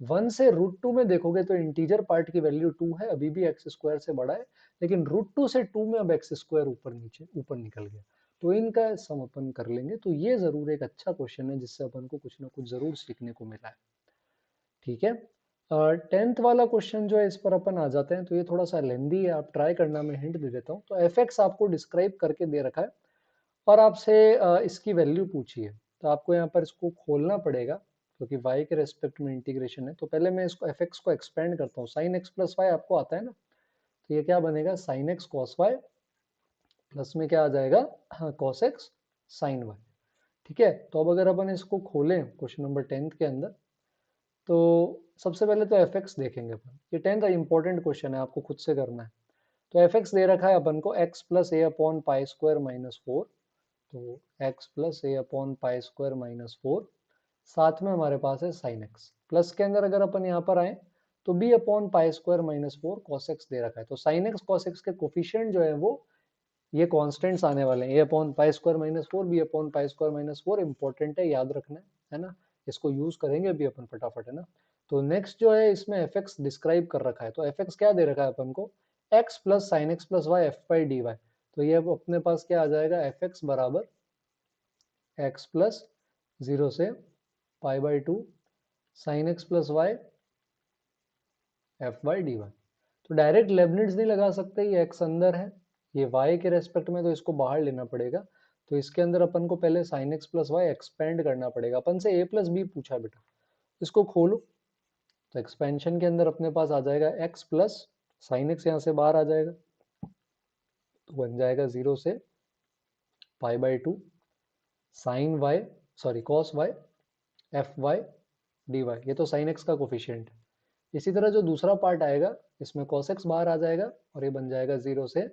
1 से √2 में देखोगे तो इंटीजर पार्ट की वैल्यू 2 है, अभी भी एक्स स्क्वायर से बड़ा है, लेकिन √2 से 2 में अब एक्स स्क्वायर ऊपर निकल गया। तो इनका सम अपन कर लेंगे। तो ये जरूर एक अच्छा क्वेश्चन है जिससे अपन को कुछ ना कुछ जरूर सीखने को मिला है। ठीक है। 10th वाला क्वेश्चन जो है इस पर अपन आ जाते हैं। तो ये थोड़ा सा लेंदी है, आप ट्राई करना, मैं हिंट दे देता हूँ। तो एफ एक्स आपको डिस्क्राइब करके दे रखा है और आपसे इसकी वैल्यू पूछी है। तो आपको यहाँ पर इसको खोलना पड़ेगा क्योंकि y के रेस्पेक्ट में इंटीग्रेशन है। तो पहले मैं इसको एफ एक्स को एक्सपेंड करता हूँ। साइन एक्स प्लस वाई आपको आता है ना, तो ये क्या बनेगा, sine x cos y plus में क्या आ जाएगा, हाँ कॉस एक्स साइन वाई। ठीक है। तो अब अगर अपन इसको खोलें क्वेश्चन नंबर 10th के अंदर, तो सबसे पहले तो एफ एक्स देखेंगे अपन। ये 10th इंपॉर्टेंट क्वेश्चन है, आपको खुद से करना है। तो एफ एक्स दे रखा है अपन को x plus a upon pi square minus 4। तो x plus a upon pi square minus 4, साथ में हमारे पास है साइन एक्स। प्लस के अंदर अगर अपन यहाँ पर आए तो b upon pi square minus 4 cos x दे रखा है। तो साइन एक्स कॉस एक्स के कोफिशिएंट जो है वो ये कांस्टेंट्स आने वाले हैं, a upon pi square minus 4, b upon pi square minus 4। Important है, याद रखना है ना। इसको यूज करेंगे अभी अपन फटाफट, है ना। तो नेक्स्ट जो है इसमें एफ एक्स डिस्क्राइब कर रखा है। तो एफ एक्स क्या दे रखा है अपन को, x plus sine x plus y f by d y. तो ये अब अपने पास क्या आ जाएगा, एफ एक्स बराबर x प्लस 0 से pi by 2 sine x plus y f by d y. तो डायरेक्ट लेबनिट्स नहीं लगा सकते, ये x अंदर है, ये y के रेस्पेक्ट में, तो इसको बाहर लेना पड़ेगा। तो इसके अंदर अपन को पहले sine x plus y expand करना पड़ेगा। अपन से a प्लस बी पूछा बेटा, इसको खोलो। तो एक्सपेंशन के अंदर अपने पास आ जाएगा x प्लस साइन एक्स, यहाँ से बाहर आ जाएगा तो बन जाएगा 0 से pi by 2 sine y, sorry cos y f y d y. ये तो साइन एक्स का कोफिशिएंट है। इसी तरह जो दूसरा पार्ट आएगा इसमें cos x बाहर आ जाएगा और ये बन जाएगा 0 से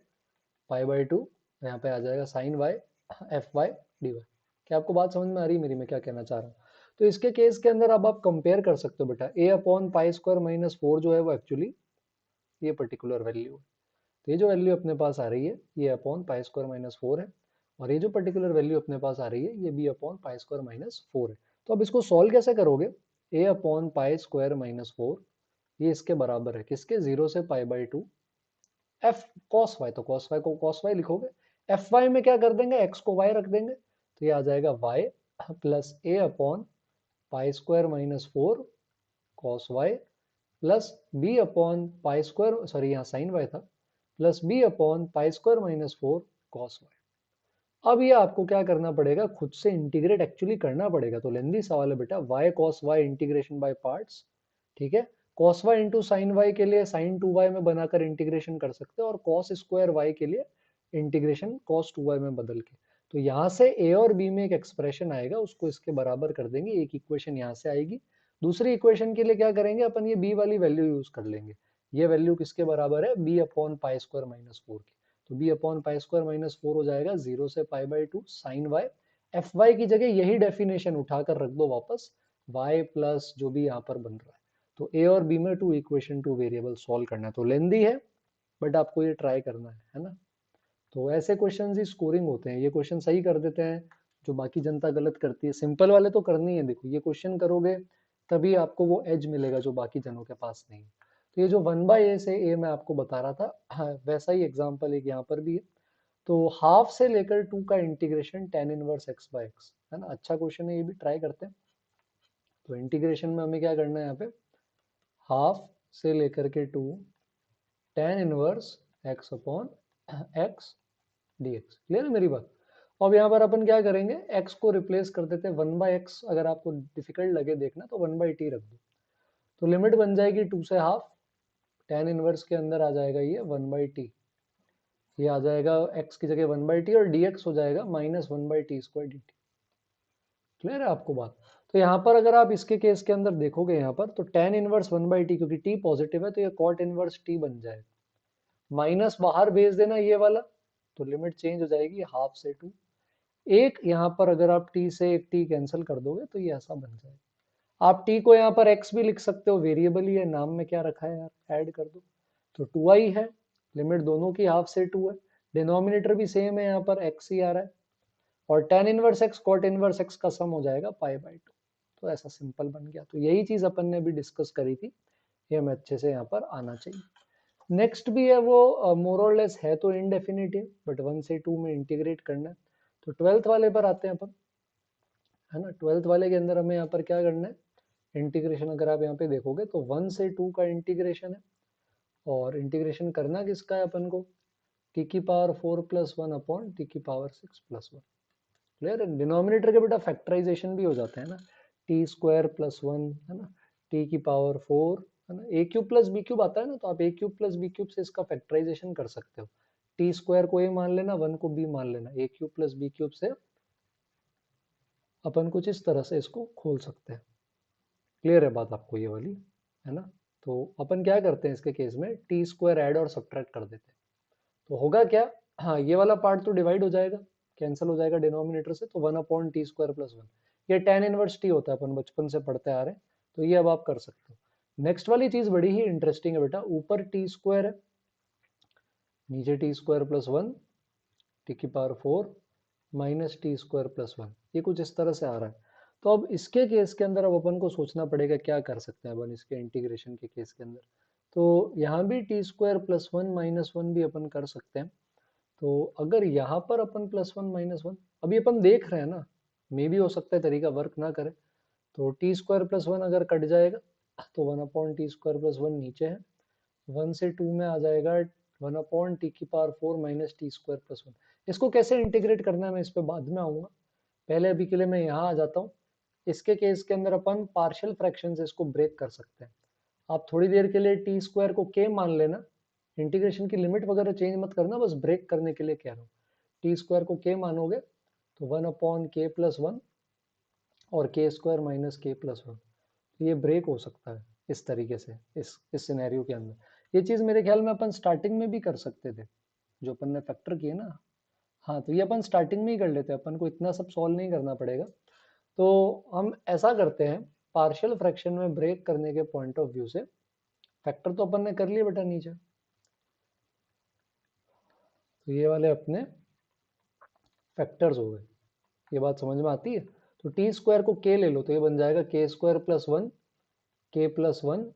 पाई बाई 2, यहाँ पे आ जाएगा sine y f y d y. क्या आपको बात समझ में आ रही है मेरी, मैं क्या कहना चाह रहा हूँ। तो इसके केस के अंदर अब आप कंपेयर कर सकते हो बेटा, a upon pi square minus 4 जो है वो एक्चुअली ये पर्टिकुलर वैल्यू है। तो ये जो वैल्यू अपने पास आ रही है ये अपॉन पाई स्क्वायर माइनस 4 है, और ये जो पर्टिकुलर वैल्यू अपने पास आ रही है ये b upon pi square minus 4 है। तो अब इसको सॉल्व कैसे करोगे, a upon pi square minus 4 ये इसके बराबर है किसके, 0 से pi by 2 f cos y. तो कॉस वाई को कॉस वाई लिखोगे, एफ वाई में क्या कर देंगे, एक्स को वाई रख देंगे। तो ये आ जाएगा y plus a upon pi square minus 4 cos y plus b upon pi square, sorry यहाँ साइन वाई था, plus b upon pi square minus 4 cos y. अब ये आपको क्या करना पड़ेगा, खुद से इंटीग्रेट एक्चुअली करना पड़ेगा। तो लेंदी सवाल है बेटा, y cos y integration by parts. ठीक है। cos y into sine y के लिए साइन 2y में बनाकर इंटीग्रेशन कर सकते हैं, और cos स्क्वायर y के लिए इंटीग्रेशन cos 2y में बदल के। तो यहाँ से a और b में एक एक्सप्रेशन आएगा, उसको इसके बराबर कर देंगे। एक इक्वेशन यहाँ से आएगी, दूसरी इक्वेशन के लिए क्या करेंगे अपन, ये b वाली वैल्यू यूज कर लेंगे। ये वैल्यू किसके बराबर है, b upon pi square minus 4 की। तो b upon pi square minus 4 हो जाएगा 0 से pi by 2 sine y. F y की जगह यही डेफिनेशन उठाकर रख दो वापस, y प्लस जो भी यहाँ पर बन रहा है। तो a और b में two equation two variable solve करना है। तो लेंदी है बट आपको ये ट्राई करना है ना। तो ऐसे क्वेश्चन ही स्कोरिंग होते हैं, ये क्वेश्चन सही कर देते हैं जो बाकी जनता गलत करती है। सिंपल वाले तो करनी है, देखो ये क्वेश्चन करोगे तभी आपको वो एज मिलेगा जो बाकी जनों के पास नहीं है। तो ये जो 1/a से a मैं आपको बता रहा था, हाँ, वैसा ही एग्जाम्पल एक यहाँ पर भी है। तो हाफ से लेकर 2 का integration tan inverse x by x, है ना। अच्छा क्वेश्चन है, ये भी ट्राई करते हैं। तो इंटीग्रेशन में हमें क्या करना है, यहाँ पे हाफ से लेकर के 2 tan inverse x upon x dx। Clear है मेरी बात। अब यहाँ पर अपन क्या करेंगे, x को रिप्लेस कर देते हैं 1/x। अगर आपको डिफिकल्ट लगे देखना तो 1/t रख दो। तो लिमिट बन जाएगी 2 से हाफ, tan इनवर्स के अंदर आ जाएगा ये 1/t। ये आ जाएगा x की जगह 1/t और dx हो जाएगा minus 1/t square dt। Clear है आपको बात। तो यहाँ पर अगर आप इसके केस के अंदर देखोगे यहाँ पर, तो tan इनवर्स 1/t, क्योंकि t पॉजिटिव है तो ये cot इनवर्स t बन जाएगा। माइनस बाहर भेज देना ये वाला, तो लिमिट चेंज हो जाएगी हाफ से 2। एक यहाँ पर अगर आप t से एक t कैंसिल कर दोगे तो ये ऐसा बन जाएगा। आप t को यहाँ पर x भी लिख सकते हो, वेरिएबल ही है, नाम में क्या रखा है यार, ऐड कर दो तो 2i है। लिमिट दोनों की हाफ से 2 है, डिनोमिनेटर भी सेम है, यहाँ पर x ही आ रहा है, और tan inverse x cot inverse x का सम हो जाएगा पाई बाई 2। तो ऐसा सिंपल बन गया। तो यही चीज अपन ने भी डिस्कस करी थी, ये हमें अच्छे से यहाँ पर आना चाहिए। नेक्स्ट भी है वो मोर और लेस है तो इनडेफिनिट है, बट 1 से 2 में इंटीग्रेट करना है। तो 12th वाले पर आते हैं अपन, है ना। 12th वाले के अंदर हमें यहाँ पर क्या करना है, इंटीग्रेशन अगर आप यहाँ पे देखोगे तो 1 से 2 का इंटीग्रेशन है, और इंटीग्रेशन करना किसका है अपन को, t की पावर 4 प्लस 1 अपॉन t की पावर 6 प्लस 1। क्लियर है, डिनोमिनेटर के बेटा फैक्टराइजेशन भी हो जाता है ना, टी स्क्वायर प्लस 1, है ना, टी की पावर 4, है ना, ए क्यूब प्लस बी क्यूब आता है ना, तो आप ए क्यूब प्लस बी क्यूब से इसका फैक्टराइजेशन कर सकते हो। टी स्क्वायर को ए मान लेना, 1 को बी मान लेना, ए क्यूब प्लस बी क्यूब से अपन कुछ इस तरह से इसको खोल सकते हैं। क्लियर है बात आपको ये वाली, है ना। तो अपन क्या करते हैं इसके केस में, टी स्क्वायर ऐड और सब्ट्रैक्ट कर देते हैं, तो होगा क्या, हाँ ये वाला पार्ट तो डिवाइड हो जाएगा, कैंसिल हो जाएगा डिनोमिनेटर से, तो 1 अपॉन टी स्क्वायर प्लस 1, ये tan इनवर्स टी होता है, अपन बचपन से पढ़ते आ रहे हैं, तो ये अब आप कर सकते हो। नेक्स्ट वाली चीज बड़ी ही इंटरेस्टिंग है बेटा, ऊपर टी स्क्वायर है, नीचे टी स्क्वायर प्लस 1, टी की power 4 minus t square plus 1, ये कुछ इस तरह से आ रहा है। तो अब इसके केस के अंदर अब अपन को सोचना पड़ेगा क्या कर सकते हैं अपन इसके इंटीग्रेशन के केस के अंदर। तो यहाँ भी टी स्क्वायर प्लस 1 माइनस 1 भी अपन कर सकते हैं। तो अगर यहाँ पर अपन प्लस 1 माइनस 1, अभी अपन देख रहे हैं ना, मे भी हो सकता है तरीका वर्क ना करे, तो टी स्क्वायर प्लस 1 अगर कट जाएगा तो 1 अपॉन टी स्क्वायर प्लस 1 नीचे है, 1 से 2 में आ जाएगा 1 अपॉन टी की power 4 minus t square plus 1। इसको कैसे इंटीग्रेट करना है मैं इस पे बाद में आऊंगा, पहले अभी के लिए मैं यहाँ आ जाता हूँ। इसके केस के अंदर अपन पार्शियल फ्रैक्शन से इसको ब्रेक कर सकते हैं। आप थोड़ी देर के लिए टी स्क्वायर को के मान लेना, इंटीग्रेशन की लिमिट वगैरह चेंज मत करना, बस ब्रेक करने के लिए कह रहा हूँ। टी स्क्वायर को के मानोगे तो 1 अपॉन के प्लस 1 और के स्क्वायर माइनस के प्लस 1, ये ब्रेक हो सकता है इस तरीके से, इस सिनेरियो के अंदर। ये चीज मेरे ख्याल में अपन स्टार्टिंग में भी कर सकते थे, जो अपन ने फैक्टर किए ना। हाँ तो ये अपन स्टार्टिंग में ही कर लेते हैं, अपन को इतना सब सॉल्व नहीं करना पड़ेगा। तो हम ऐसा करते हैं, पार्शियल फ्रैक्शन में ब्रेक करने के पॉइंट ऑफ व्यू से, फैक्टर तो अपन ने कर लिया बेटा नीचे, तो ये वाले अपने फैक्टर्स हो गए, ये बात समझ में आती है। तो टी स्क्वायर को के ले लो तो ये बन जाएगा के स्क्वायर प्लस 1, के प्लस 1,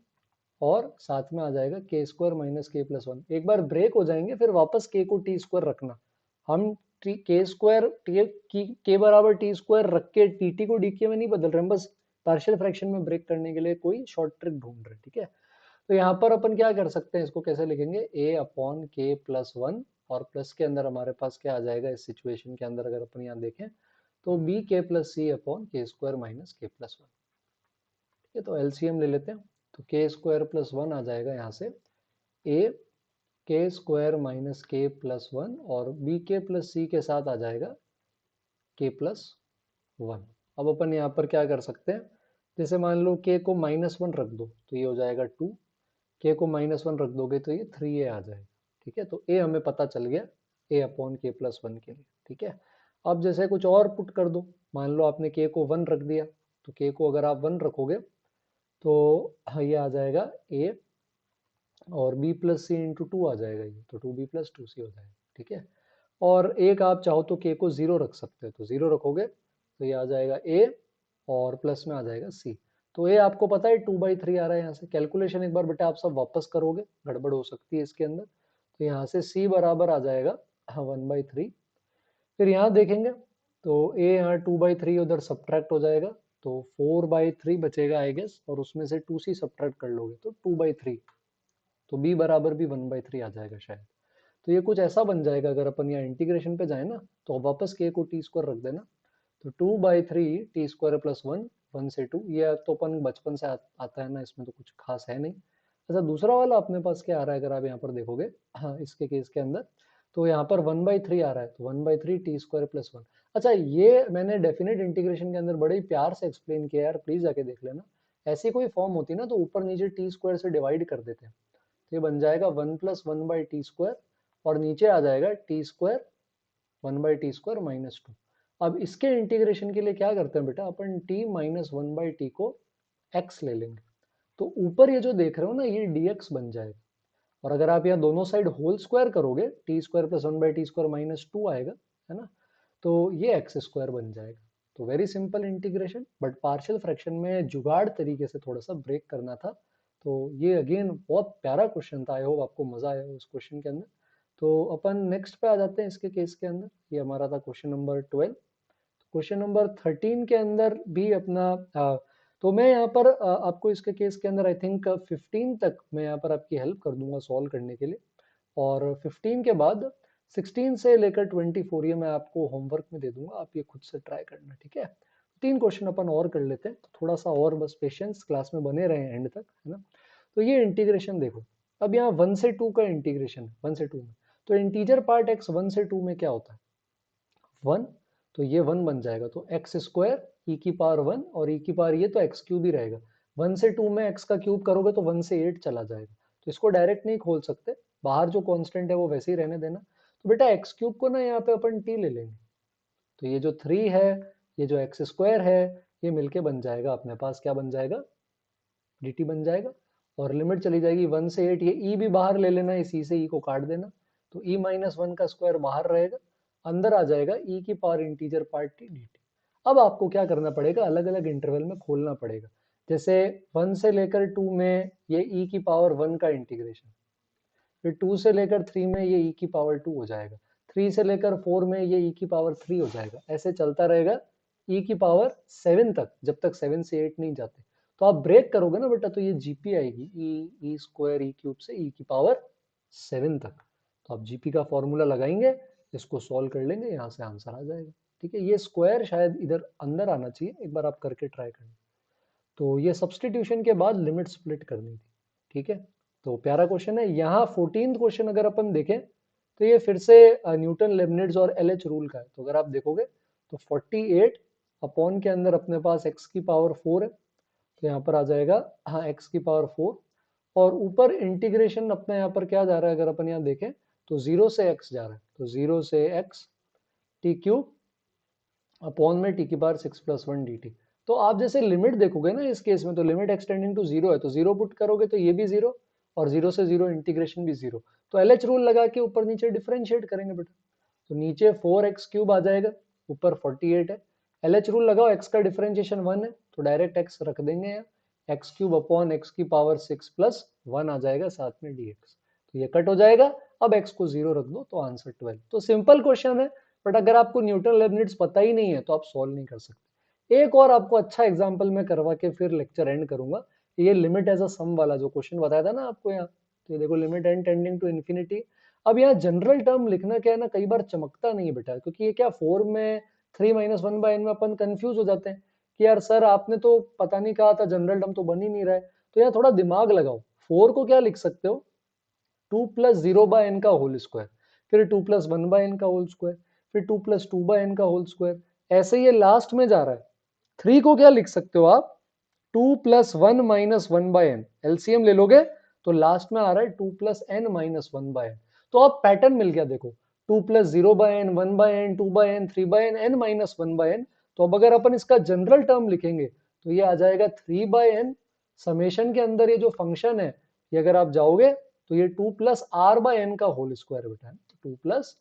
और साथ में आ जाएगा के स्क्वायर माइनस के प्लस 1। एक बार ब्रेक हो जाएंगे फिर वापस के को टी स्क्वायर रखना, हम के स्क्वायर के बराबर टी स्क्वायर रख के टी टी को डी के में नहीं बदल रहे, हम बस पार्शियल फ्रैक्शन में ब्रेक करने के लिए कोई शॉर्ट ट्रिक ढूंढ रहे हैं, ठीक है। तो यहाँ पर अपन क्या कर सकते हैं, इसको कैसे लिखेंगे, ए अपॉन के प्लस 1, और प्लस के अंदर हमारे पास क्या आ जाएगा इस सिचुएशन के अंदर, अगर अपन यहाँ देखें तो बी के प्लस सी अपॉन के स्क्वायर माइनस के प्लस 1। ठीक है, तो एलसीएम ले लेते हैं, तो के स्क्वायर प्लस 1 आ जाएगा यहाँ से, ए के स्क्वायर माइनस के प्लस 1, और बी के प्लस सी के साथ आ जाएगा के प्लस 1। अब अपन यहाँ पर क्या कर सकते हैं, जैसे मान लो के को माइनस 1 रख दो तो ये हो जाएगा 2, के को माइनस 1 रख दोगे तो ये 3a आ जाएगा। ठीक है, तो a हमें पता चल गया, a अपॉन के प्लस 1 के लिए। ठीक है, अब जैसे कुछ और पुट कर दो, मान लो आपने k को 1 रख दिया, तो k को अगर आप 1 रखोगे तो ये आ जाएगा a, और b प्लस सी इंटू 2 आ जाएगा, ये तो 2b प्लस 2c हो जाएगा। ठीक है, और एक आप चाहो तो k को 0 रख सकते हो, तो 0 रखोगे तो ये आ जाएगा a, और प्लस में आ जाएगा c। तो ये आपको पता है 2/3 आ रहा है, यहाँ से कैलकुलेशन एक बार बेटा आप सब वापस करोगे, गड़बड़ हो सकती है इसके अंदर। तो यहाँ से c बराबर आ जाएगा 1/3। फिर यहाँ देखेंगे तो a यहाँ 2/3 उधर सब्ट्रैक्ट हो जाएगा, तो 4/3 बचेगा आई गेस, और उसमें से 2c सब्ट्रैक्ट कर लोगे तो 2/3, तो b बराबर भी 1/3 आ जाएगा शायद। तो ये कुछ ऐसा बन जाएगा, अगर अपन यहाँ इंटीग्रेशन पे जाए ना तो वापस k को टी स्क्वायर रख देना, तो 2/3 टी स्क्वायर प्लस 1, 1 से 2, ये तो अपन बचपन से आता है ना, इसमें तो कुछ खास है नहीं। अच्छा दूसरा वाला अपने पास क्या आ रहा है, अगर आप यहाँ पर देखोगे, हाँ इसके केस के अंदर तो यहाँ पर 1/3 आ रहा है, तो 1/3 टी स्क्वायर प्लस 1। अच्छा ये मैंने डेफिनेट इंटीग्रेशन के अंदर बड़े ही प्यार से एक्सप्लेन किया यार, प्लीज जाके देख लेना। ऐसी कोई फॉर्म होती ना तो ऊपर नीचे टी स्क्वायर से डिवाइड कर देते हैं, तो ये बन जाएगा 1 प्लस 1/t स्क्वायर, और नीचे आ जाएगा T square 1/t square minus 2। अब इसके इंटीग्रेशन के लिए क्या करते हैं बेटा, अपन t minus one by T को x ले लेंगे, तो ऊपर ये जो देख रहे हो ना ये dx बन जाएगा, और अगर आप यहाँ दोनों साइड होल स्क्वायर करोगे T square plus one by T square minus two आएगा, है ना, तो ये एक्स स्क्वायर बन जाएगा। तो very simple integration, but partial fraction में जुगाड़ तरीके से थोड़ा सा ब्रेक करना था। तो ये अगेन बहुत प्यारा क्वेश्चन था, आई होप आपको मजा आया उस क्वेश्चन के अंदर। तो अपन नेक्स्ट पे आ जाते हैं इसके केस के अंदर, ये हमारा था क्वेश्चन नंबर 12। क्वेश्चन नंबर 13 के अंदर भी अपना तो मैं यहाँ पर आपको इसके केस के अंदर आई थिंक 15 तक मैं यहाँ पर आपकी हेल्प कर दूंगा सॉल्व करने के लिए, और 15 के बाद 16 से लेकर 24 ये मैं आपको होमवर्क में दे दूंगा, आप ये खुद से ट्राई करना, ठीक है। 3 क्वेश्चन अपन और कर लेते हैं, तो थोड़ा सा और बस पेशेंस, क्लास में बने रहे एंड तक, है ना। तो ये इंटीग्रेशन देखो, अब यहाँ 1 से 2 का इंटीग्रेशन है, 1 से 2 में, तो इंटीजर पार्ट x 1 से 2 में क्या होता है 1, तो ये 1 बन जाएगा, तो एक्स स्क्वायर ई की पावर 1 और ई की पावर ये तो एक्स क्यूब ही रहेगा। 1 से 2 में एक्स का क्यूब करोगे तो 1 से 8 चला जाएगा, तो इसको डायरेक्ट नहीं खोल सकते, बाहर जो कांस्टेंट है वो वैसे ही रहने देना। तो बेटा एक्स क्यूब को ना यहाँ पे अपन टी ले लेंगे, तो ये जो 3 है, ये जो एक्स स्क्वायर है, ये मिलके बन जाएगा अपने पास क्या बन जाएगा डी टी बन जाएगा, और लिमिट चली जाएगी 1 से 8, ये ई भी बाहर ले लेना, इसी से ई को काट देना, तो ई माइनस वन का स्क्वायर बाहर रहेगा, अंदर आ जाएगा ई की power integer part T d T. अब आपको क्या करना पड़ेगा, अलग अलग इंटरवल में खोलना पड़ेगा, जैसे 1 से लेकर 2 में ये ई की पावर 1 का इंटीग्रेशन, फिर 2 से लेकर 3 में ये ई की पावर 2 हो जाएगा, 3 से लेकर 4 में ये ई की पावर 3 हो जाएगा, ऐसे चलता रहेगा ई की पावर 7 तक, जब तक 7 से 8 नहीं जाते। तो आप ब्रेक करोगे ना बेटा, तो ये जीपी आएगी ई स्क्वायर ई क्यूब से ई की पावर 7 तक। तो आप जीपी का फॉर्मूला लगाएंगे, इसको सॉल्व कर लेंगे, यहाँ से आंसर आ जाएगा, ठीक है। ये स्क्वायर शायद इधर अंदर आना चाहिए, एक बार आप करके ट्राई करना। तो ये सब्सटीट्यूशन के बाद लिमिट स्प्लिट करनी थी, ठीक है। तो प्यारा क्वेश्चन है। यहाँ 14th क्वेश्चन अगर अपन देखें, तो ये फिर से न्यूटन लेबनिट्ज और एलएच रूल का है। तो अगर आप देखोगे तो 48 अपॉन के अंदर अपने पास x की पावर 4 है, तो यहाँ पर आ जाएगा हाँ x की पावर 4, और ऊपर इंटीग्रेशन अपने यहाँ पर क्या जा रहा है, अगर अपन यहाँ देखें तो 0 से x जा रहा है, तो 0 से x टी क्यूब अपॉन में टी की पावर 6 प्लस 1 डी टी। तो आप जैसे लिमिट देखोगे ना इस केस में, तो लिमिट एक्सटेंडिंग टू 0 है, तो 0 पुट करोगे तो ये भी 0, और 0 से 0 इंटीग्रेशन भी 0, तो एल एच रूल लगा के ऊपर नीचे डिफरेंशिएट करेंगे बेटा, तो नीचे 4x क्यूब आ जाएगा, ऊपर 48 है, एल एच रूल लगाओ, x का डिफरेंशिएशन 1 है, तो डायरेक्ट x रख देंगे यहाँ, एक्स क्यूब अपॉन एक्स की पावर 6 प्लस 1 आ जाएगा, साथ में dx, तो ये कट हो जाएगा। अब x को 0 रख दो, तो आंसर 12। तो सिंपल क्वेश्चन है, बट अगर आपको न्यूटन लेबनिट्ज पता ही नहीं है तो आप सॉल्व नहीं कर सकते। एक और आपको अच्छा एग्जांपल मैं करवा के फिर लेक्चर एंड करूंगा, ये लिमिट एज अ सम वाला जो क्वेश्चन बताया था ना आपको यहाँ, तो ये देखो limit n tending to infinity. अब यहाँ जनरल टर्म लिखना क्या है ना, कई बार चमकता नहीं है बेटा, क्योंकि ये क्या 4 में 3 माइनस वन बाय एन में अपन कंफ्यूज हो जाते हैं कि यार सर आपने तो पता नहीं कहा था, जनरल टर्म तो बन ही नहीं रहा है। तो यहाँ थोड़ा दिमाग लगाओ, 4 को क्या लिख सकते हो 2 प्लस 0 बाय एन का होल स्क्वायर, फिर 2 प्लस 1 बाय एन का होल स्क्वायर, फिर 2 प्लस 2 बाय एन का होल स्क्वायर, ऐसे ये लास्ट में जा रहा है। 3 को क्या लिख सकते हो आप 2 plus 1 minus 1 by n, LCM ले लोगे तो लास्ट में आ रहा है 2 plus n minus 1 by n. तो आप पैटर्न मिल गया देखो, 2 plus 0 by n, 1 by n, 2 by n, 3 by n, n minus 1 by n. तो अब अगर अपन इसका जनरल टर्म लिखेंगे तो ये आ जाएगा 3 बाय एन, समेशन के अंदर ये जो फंक्शन है, ये अगर आप जाओगे तो ये 2 प्लस आर बाय एन का होल स्क्वायर बेटा है, तो 2 प्लस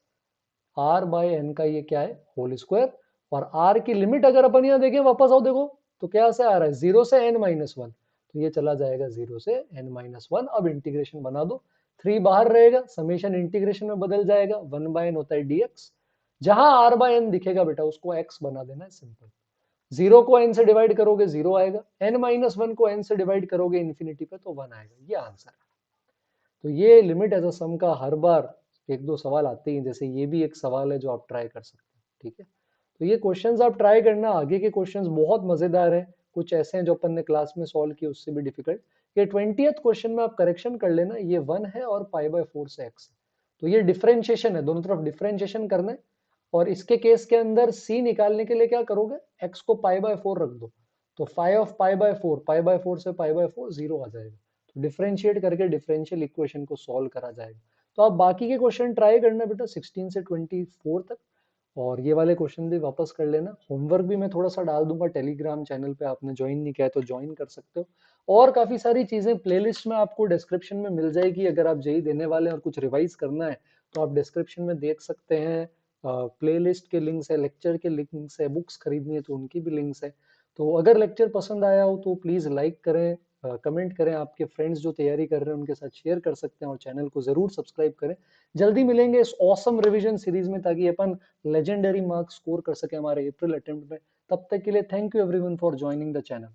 आर बाय एन का ये क्या है होल स्क्वायर। और आर की लिमिट अगर अपन यहाँ देखें, वापस आओ देखो, तो क्या से आ रहा है 0 से एन माइनस वन, तो ये चला जाएगा 0 से एन माइनस वन। अब इंटीग्रेशन बना दो, 3 बाहर रहेगा, समेशन इंटीग्रेशन में बदल जाएगा, 1 बाय एन होता है dx, जहां आर बाय एन दिखेगा बेटा उसको x बना देना है, सिंपल। 0 को n से डिवाइड करोगे 0 आएगा, n माइनस वन को n से डिवाइड करोगे इन्फिनिटी पे तो 1 आएगा, ये आंसर है। तो ये लिमिट एज अ सम का हर बार एक दो सवाल आते हैं, जैसे ये भी एक सवाल है जो आप ट्राई कर सकते हैं, ठीक है। तो ये क्वेश्चंस आप ट्राई करना, आगे के क्वेश्चंस बहुत मजेदार हैं, कुछ ऐसे हैं जो अपन ने क्लास में सॉल्व किए उससे भी डिफिकल्ट। ये 20th क्वेश्चन में आप करेक्शन कर लेना, ये 1 है और पाई बाय 4 से x है, तो ये डिफरेंशिएशन है, दोनों तरफ डिफरेंशिएशन करना है। और इसके केस के अंदर c निकालने के लिए क्या करोगे, x को पाई बाय 4 रख दो, तो five of pi by 4, pi by 4 से पाई बाय 4 0 आ जाएगा, तो डिफरेंशिएट करके डिफरेंशियल इक्वेशन को सॉल्व करा जाएगा। तो आप बाकी के क्वेश्चन ट्राई करना बेटा 16 से 24 तक, और ये वाले क्वेश्चन भी वापस कर लेना। होमवर्क भी मैं थोड़ा सा डाल दूंगा टेलीग्राम चैनल पे, आपने ज्वाइन नहीं किया है तो ज्वाइन कर सकते हो। और काफी सारी चीजें प्लेलिस्ट में आपको डिस्क्रिप्शन में मिल जाएगी। अगर आप जेई देने वाले हैं और कुछ रिवाइज करना है तो आप डिस्क्रिप्शन में देख सकते हैं। प्लेलिस्ट के लिंक्स है, लेक्चर के लिंक्स है, बुक्स खरीदनी है तो उनकी भी लिंक्स है। तो अगर लेक्चर पसंद आया हो तो प्लीज लाइक करें, कमेंट करें, आपके फ्रेंड्स जो तैयारी कर रहे हैं उनके साथ शेयर कर सकते हैं, और चैनल को जरूर सब्सक्राइब करें। जल्दी मिलेंगे इस ऑसम रिवीजन सीरीज में, ताकि अपन लेजेंडरी मार्क्स स्कोर कर सके हमारे अप्रैल अटेम्प्ट में। तब तक के लिए thank you everyone for joining the channel.